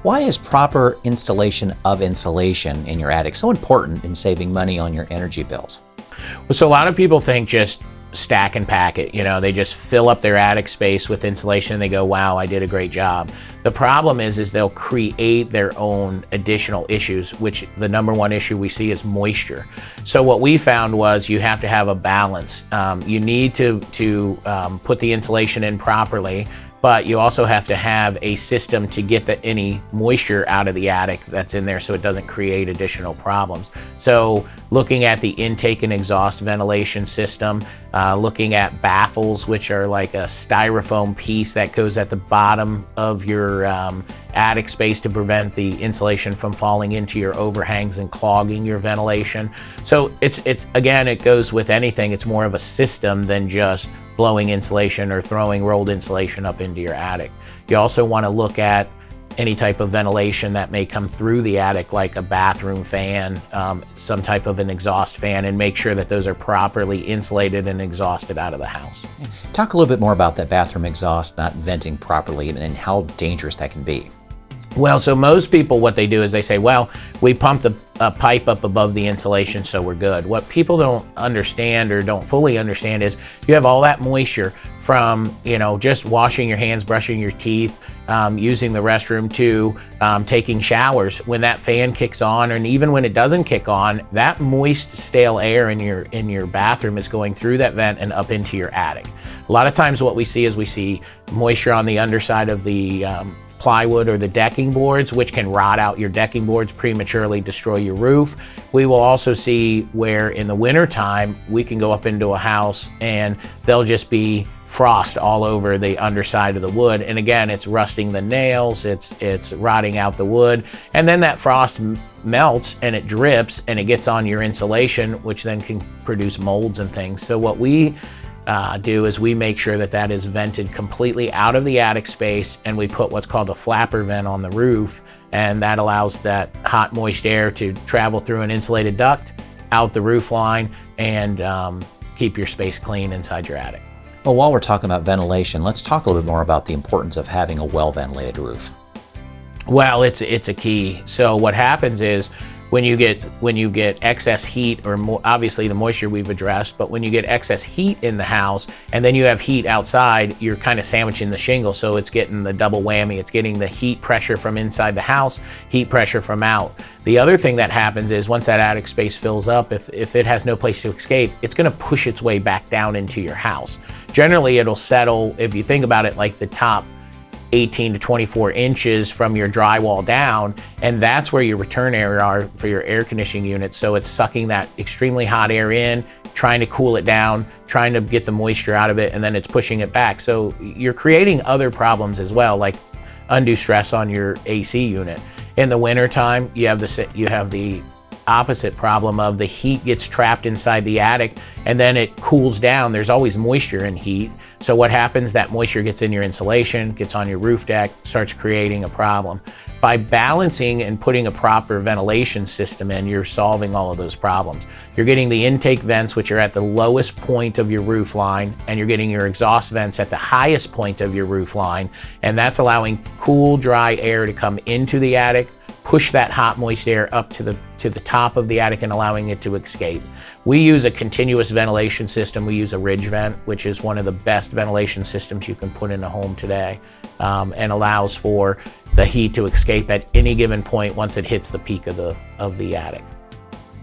Why is proper installation of insulation in your attic so important in saving money on your energy bills? Well, so a lot of people think just stack and pack it. They just fill up their attic space with insulation and they go, wow, I did a great job. The problem is they'll create their own additional issues, which the number one issue we see is moisture. So what we found was you have to have a balance. You need to put the insulation in properly, but you also have to have a system to get any moisture out of the attic that's in there so it doesn't create additional problems. So looking at the intake and exhaust ventilation system, looking at baffles, which are like a styrofoam piece that goes at the bottom of your attic space to prevent the insulation from falling into your overhangs and clogging your ventilation. So it's again, it goes with anything. It's more of a system than just blowing insulation or throwing rolled insulation up into your attic. You also want to look at any type of ventilation that may come through the attic, like a bathroom fan, some type of an exhaust fan, and make sure that those are properly insulated and exhausted out of the house. Talk a little bit more about that bathroom exhaust not venting properly and how dangerous that can be. Well, so most people, what they do is they say, well, we pumped a pipe up above the insulation, so we're good. What people don't understand or don't fully understand is you have all that moisture from, just washing your hands, brushing your teeth, using the restroom to taking showers. When that fan kicks on, and even when it doesn't kick on, that moist, stale air in your bathroom is going through that vent and up into your attic. A lot of times what we see moisture on the underside of the plywood or the decking boards, which can rot out your decking boards, prematurely destroy your roof. We will also see where in the winter time, we can go up into a house and there'll just be frost all over the underside of the wood. And again, it's rusting the nails, it's rotting out the wood. And then that frost melts and it drips and it gets on your insulation, which then can produce molds and things. So what we do is we make sure that is vented completely out of the attic space, and we put what's called a flapper vent on the roof, and that allows that hot, moist air to travel through an insulated duct out the roof line and keep your space clean inside your attic. Well, while we're talking about ventilation, let's talk a little bit more about the importance of having a well-ventilated roof. Well, it's a key. So what happens is when you get excess heat, or obviously the moisture we've addressed, but when you get excess heat in the house and then you have heat outside, you're kind of sandwiching the shingle. So it's getting the double whammy. It's getting the heat pressure from inside the house, heat pressure from out. The other thing that happens is once that attic space fills up, if it has no place to escape, it's going to push its way back down into your house. Generally, it'll settle, if you think about it, like the top 18 to 24 inches from your drywall down, and that's where your return air are for your air conditioning unit. So it's sucking that extremely hot air in, trying to cool it down, trying to get the moisture out of it, and then it's pushing it back. So you're creating other problems as well, like undue stress on your AC unit. In the wintertime, you have the opposite problem of the heat gets trapped inside the attic and then it cools down. There's always moisture in heat. So what happens, that moisture gets in your insulation, gets on your roof deck, starts creating a problem. By balancing and putting a proper ventilation system in, you're solving all of those problems. You're getting the intake vents, which are at the lowest point of your roof line, and you're getting your exhaust vents at the highest point of your roof line. And that's allowing cool, dry air to come into the attic, push that hot, moist air up to the top of the attic and allowing it to escape. We use a continuous ventilation system. We use a ridge vent, which is one of the best ventilation systems you can put in a home today, and allows for the heat to escape at any given point once it hits the peak of the attic.